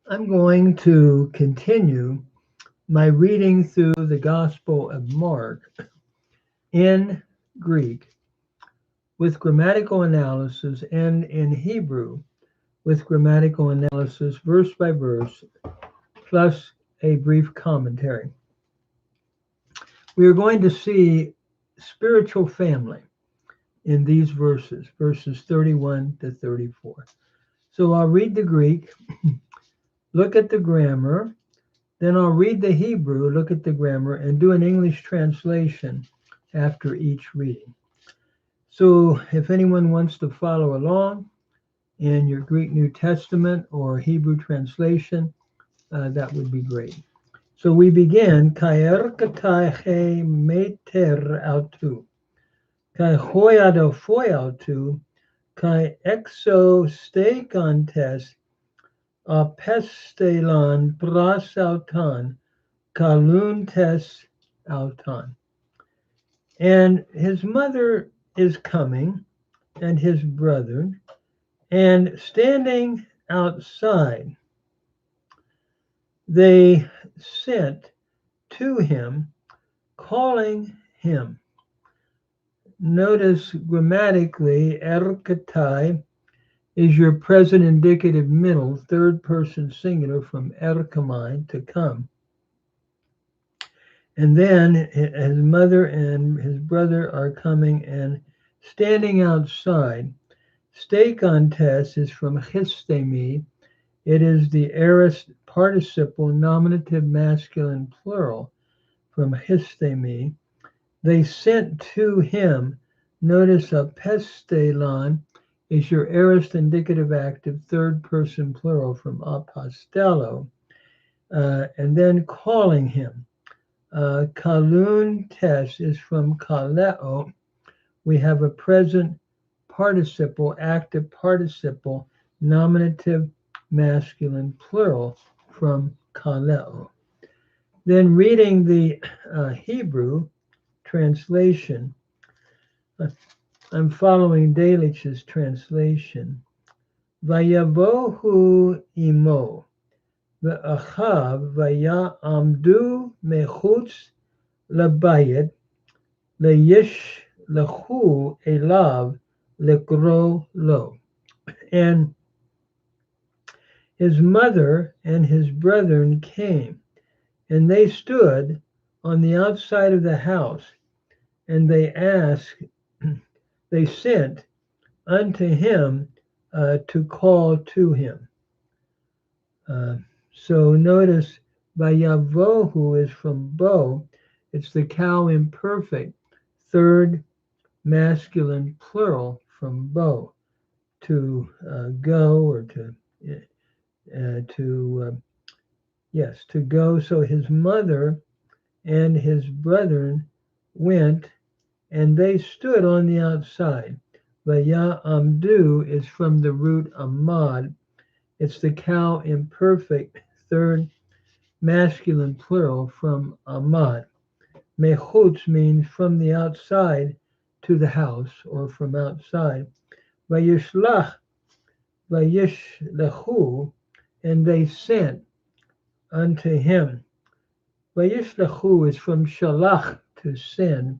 I'm going to continue my reading through the Gospel of Mark in Greek with grammatical analysis and in Hebrew with grammatical analysis verse by verse plus a brief commentary. We are going to see spiritual family in these verses 31 to 34. So I'll read the Greek, look at the grammar, then I'll read the Hebrew, look at the grammar, and do an English translation after each reading. So if anyone wants to follow along in your Greek New Testament or Hebrew translation, that would be great. So we begin, Kai erkatai he meter autu, Kai hoiado foiautu, Kai exo stegantes apestelon prasautan, kaluntes autan. And his mother is coming, and his brethren, and standing outside, they sent to him, calling him. Notice grammatically, erkatai is your present indicative middle, third person singular from erkamai, to come. And then his mother and his brother are coming and standing outside. Stegantes is from histemi. It is the aorist participle nominative masculine plural from histemi. They sent to him. Notice apestelon is your aorist indicative active third person plural from apostello. And then calling him. Kaluntes is from kaleo. We have a present participle, active participle, nominative masculine plural from kaleo. Then reading the Hebrew translation, I'm following Delitzsch's translation. Vayavohu imo. Ve'achav vaya'amdu mechutz labayit leyishlechu elav lekro lo. And his mother and his brethren came, and they stood on the outside of the house, and they sent unto him to call to him. So notice Vayavohu is from bo. It's the cow imperfect, third masculine plural from bo, to go or to go. So his mother and his brethren went, and they stood on the outside. Vaya'amdu is from the root amad. It's the cow imperfect, third masculine plural from amad. Mechutz means from the outside to the house, or from outside. Vayishlechu, and they sent unto him. Vayishlechu is from shalach, to send.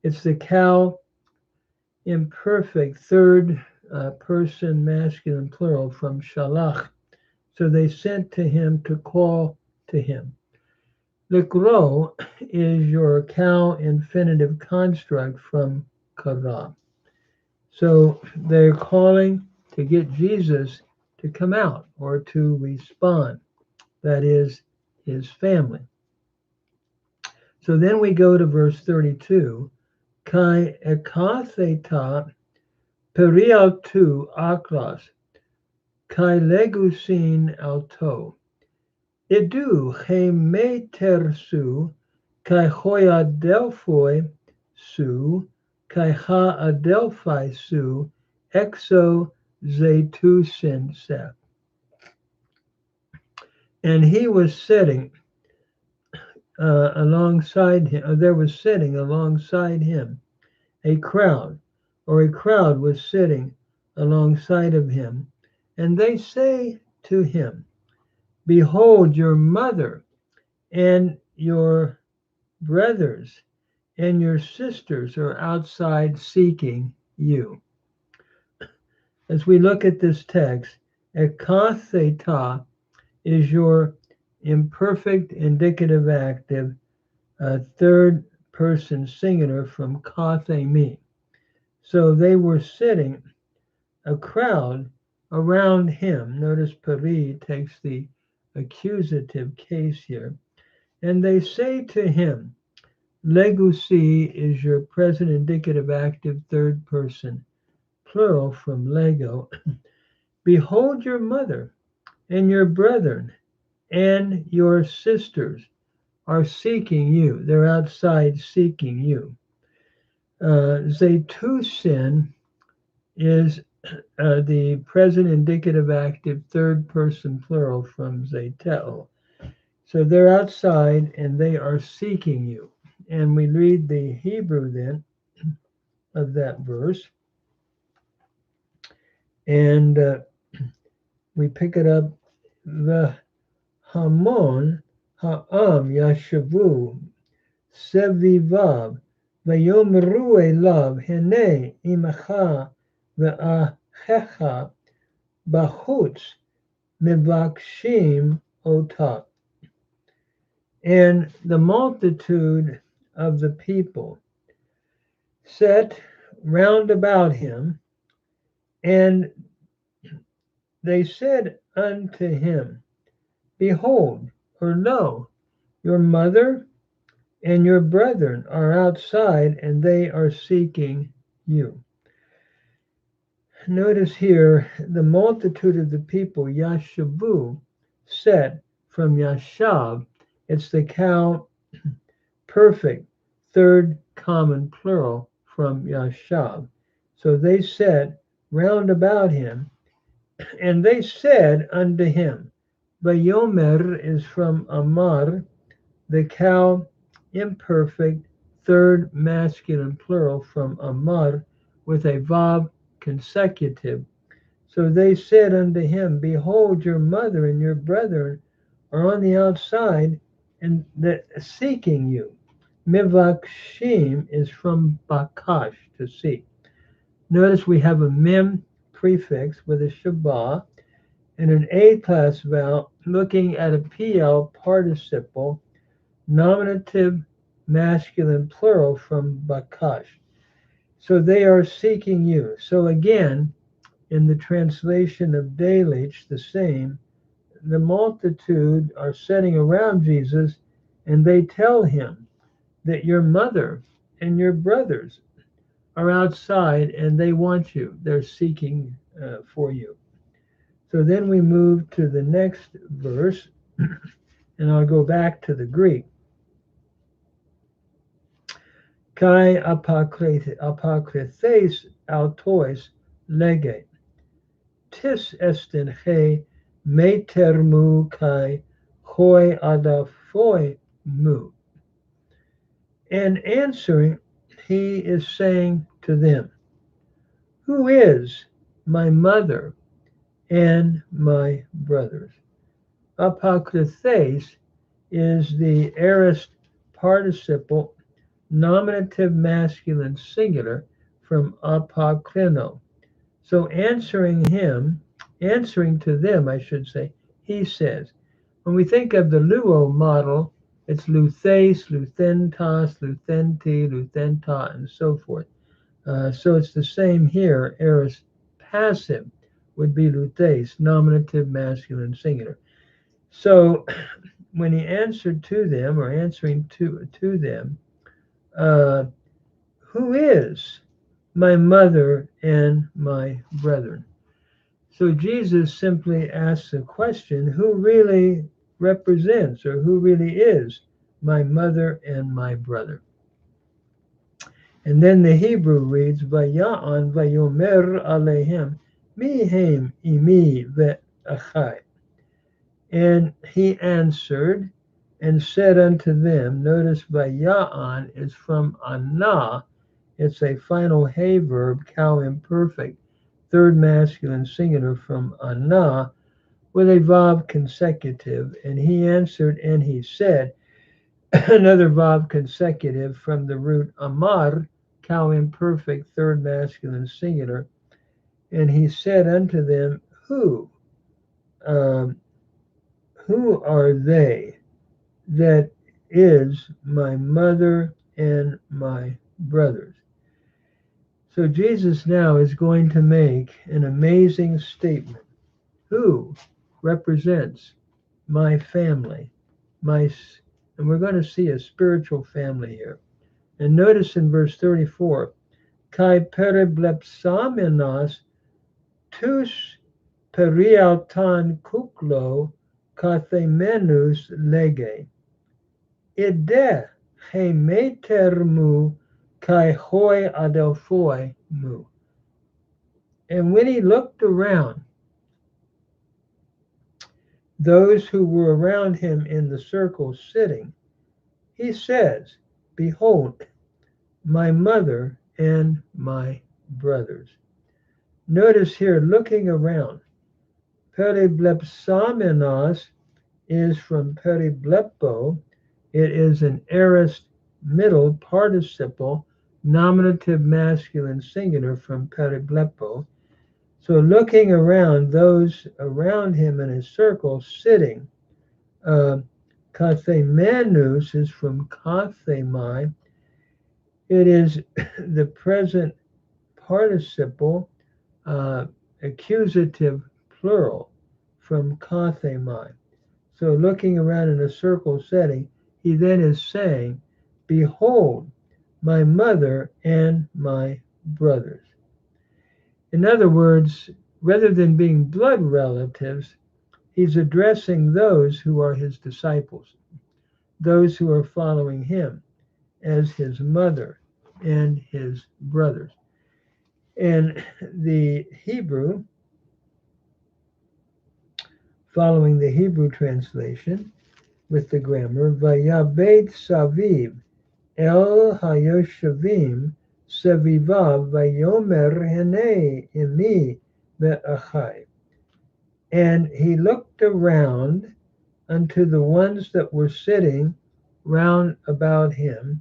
It's the cow imperfect, third person masculine plural from shalach. So they sent to him to call to him. Likro is your cow infinitive construct from kara. So they're calling to get Jesus to come out or to respond. That is his family. So then we go to verse 32. Kai ekatheta periautu akros, kai legusin auto. Idu he metersu, kai hoiadelphoi su, kai ha adelphai su, exo zetusin seth. And he was sitting alongside him, there was sitting alongside him a crowd or a crowd was sitting alongside of him, and they say to him, "Behold, your mother and your brothers and your sisters are outside seeking you." As we look at this text, ekatheta is your imperfect indicative active, third person singular from kathemi. So they were sitting, a crowd around him. Notice Peri takes the accusative case here. And they say to him, legusi is your present indicative active third person, plural from lego. Behold, your mother and your brethren and your sisters are seeking you. They're outside seeking you. Zaytusin is the present indicative active third person plural from Zaytel. So they're outside and they are seeking you. And we read the Hebrew then of that verse. And we pick it up. The Hamon Ha'am Yashavu Sevivav Vayomru Elav Hene Imacha Ve'achecha Bachutz Mivakshim Otak. And the multitude of the people sat round about him, and they said unto him, Behold, or lo, your mother and your brethren are outside, and they are seeking you. Notice here the multitude of the people, Yashavu, set from Yashav. It's the cow perfect, third common plural from Yashav. So they said round about him, and they said unto him, Vayomer is from Amar, the cow imperfect, third masculine plural from Amar, with a vav consecutive. So they said unto him, Behold, your mother and your brethren are on the outside and seeking you. Mivakshim is from bakash, to seek. Notice we have a mem prefix with a shabah and an A class vowel looking at a PL participle, nominative masculine plural from bakash. So they are seeking you. So again, in the translation of Delitzsch, the same, the multitude are sitting around Jesus and they tell him that your mother and your brothers are outside and they want you. They're seeking for you. So then we move to the next verse, and I'll go back to the Greek. Kai apokrithes autois lege. Tis estin he metermu kai hoi adafoi mu. And answering, he is saying to them, Who is my mother and my brothers? Apokrithes is the aorist participle, nominative masculine singular from apokrino. So answering to them, I should say, he says. When we think of the luo model, it's luthes, luthentas, luthenti, luthenta, and so forth. So it's the same here. Aorist passive would be luthes, nominative masculine singular. So when he answered to them, or answering to them, who is my mother and my brethren? So Jesus simply asks a question, who really represents, or who really is my mother and my brother? And then the Hebrew reads, Vaya'an vayomer alehem mihem imi ve'achai. And he answered and said unto them, notice Vaya'an is from Anah, It's a final hey verb, cow imperfect, third masculine singular from ana, with a vav consecutive. And he answered and he said, another vav consecutive from the root amar, cow imperfect, third masculine singular. And he said unto them, Um, who are they that is my mother and my brothers? So Jesus now is going to make an amazing statement. Who represents my family? And we're going to see a spiritual family here. And notice in verse 34, Kai periblepsamenos tous periauton kuklo kathemenus lege. Ide he metermu kai hoi adelphoi mu. And when he looked around, those who were around him in the circle sitting, he says, behold, my mother and my brothers. Notice here, looking around, periblepsamenos is from periblepo. It is an aorist middle participle, nominative masculine singular from periblepo. So looking around, those around him in a circle sitting, kathemenus is from kathemai. It is the present participle, accusative plural from kathemai. So looking around in a circle setting, he then is saying, behold, my mother and my brothers. In other words, rather than being blood relatives, he's addressing those who are his disciples, those who are following him as his mother and his brothers. And the Hebrew, following the Hebrew translation with the grammar, Vayabet Saviv El Hayoshavim Sevivav Vayomer Hene Imi Ve'achai. And he looked around unto the ones that were sitting round about him,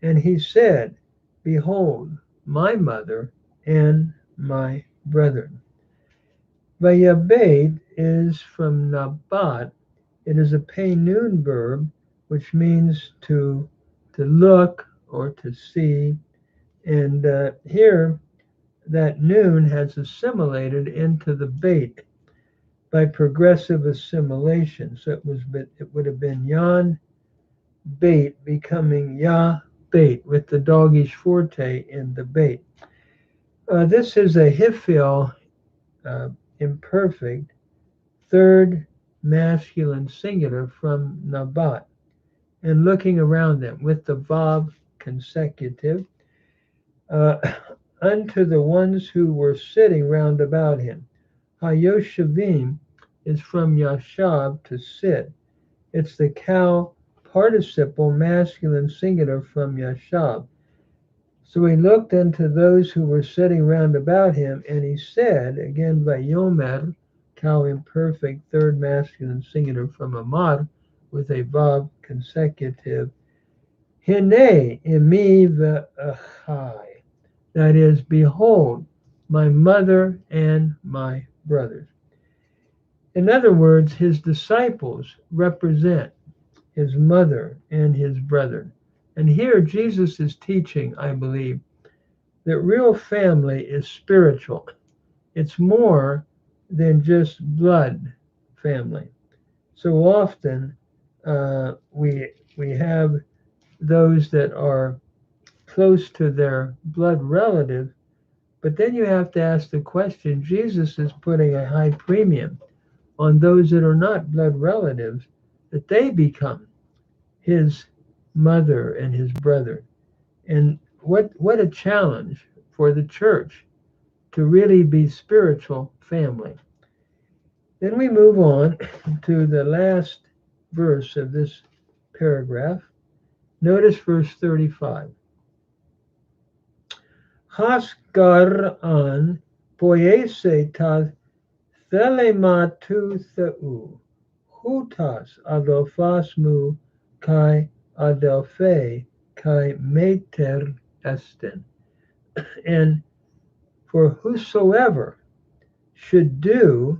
and he said, behold, my mother and my brethren. Vayabed is from nabat. It is a pay-noon verb, which means to look or to see. And here, that noon has assimilated into the bait by progressive assimilation. So it would have been yan bait becoming ya bait with the doggish forte in the bait. This is a hifil imperfect third masculine singular from nabat, and looking around them with the vav consecutive, unto the ones who were sitting round about him. Hayoshavim is from yashav, to sit. It's the cow participle masculine singular from yashav. So he looked unto those who were sitting round about him, and he said, again by yomer, cow imperfect, third masculine singular from amar, with a vav consecutive, hine imi ve'achai. That is, behold, my mother and my brothers. In other words, his disciples represent his mother and his brethren. And here Jesus is teaching, I believe, that real family is spiritual. It's more than just blood family. So often we have those that are close to their blood relative, but then you have to ask the question, Jesus is putting a high premium on those that are not blood relatives, that they become his mother and his brother. And what a challenge for the church to really be spiritual family. Then we move on to the last verse of this paragraph. Notice verse 35. Haskar an poiese ta thelematu theu, hutas adelphas mu kai adelphe kai meter esten. And for whosoever should do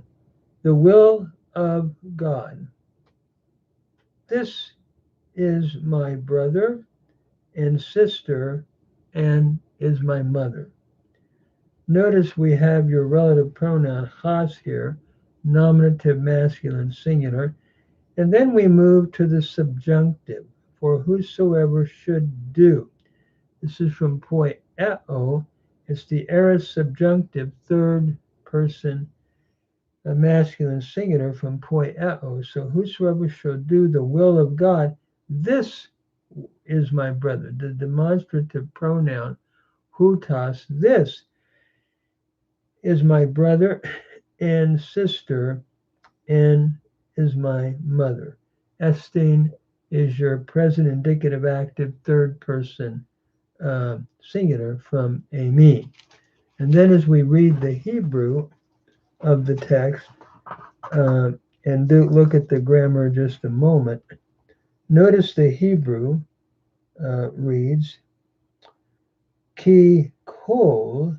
the will of God, this is my brother and sister and is my mother. Notice we have your relative pronoun has here, nominative masculine singular, and then we move to the subjunctive, for whosoever should do. This is from poieo. It's the aorist subjunctive, third person masculine singular from poieo. So whosoever shall do the will of God, this is my brother. The demonstrative pronoun hutas, this is my brother and sister and is my mother. Estin is your present indicative active third person singular from me. And then as we read the Hebrew of the text and look at the grammar just a moment, notice the Hebrew reads, Ki kol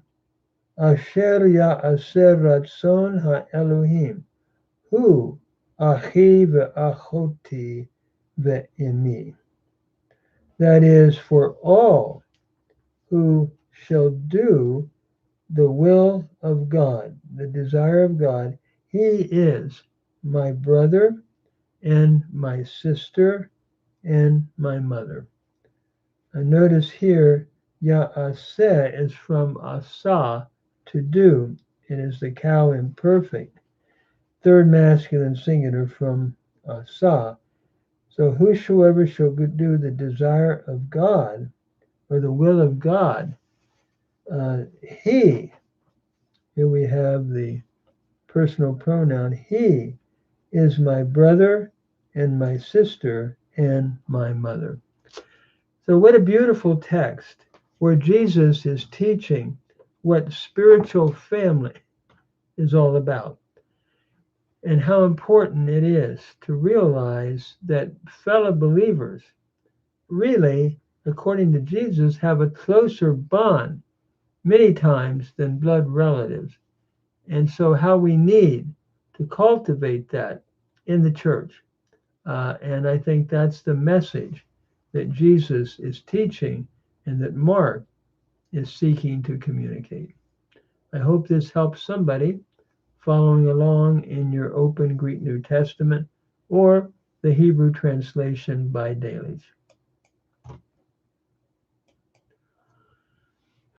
asher ya'aser ratzon ha'elohim hu achi ve'achoti ve'imi. That is, for all who shall do the will of God, the desire of God, he is my brother and my sister and my mother. And notice here, Ya'aseh is from asa, to do. It is the cow imperfect, third masculine singular from asa. So whosoever shall do the desire of God, or the will of God, he, here we have the personal pronoun, he is my brother and my sister and my mother. So what a beautiful text where Jesus is teaching what spiritual family is all about and how important it is to realize that fellow believers really, according to Jesus, have a closer bond many times than blood relatives. And so how we need to cultivate that in the church. And I think that's the message that Jesus is teaching and that Mark is seeking to communicate. I hope this helps somebody following along in your open Greek New Testament or the Hebrew translation by Dailies.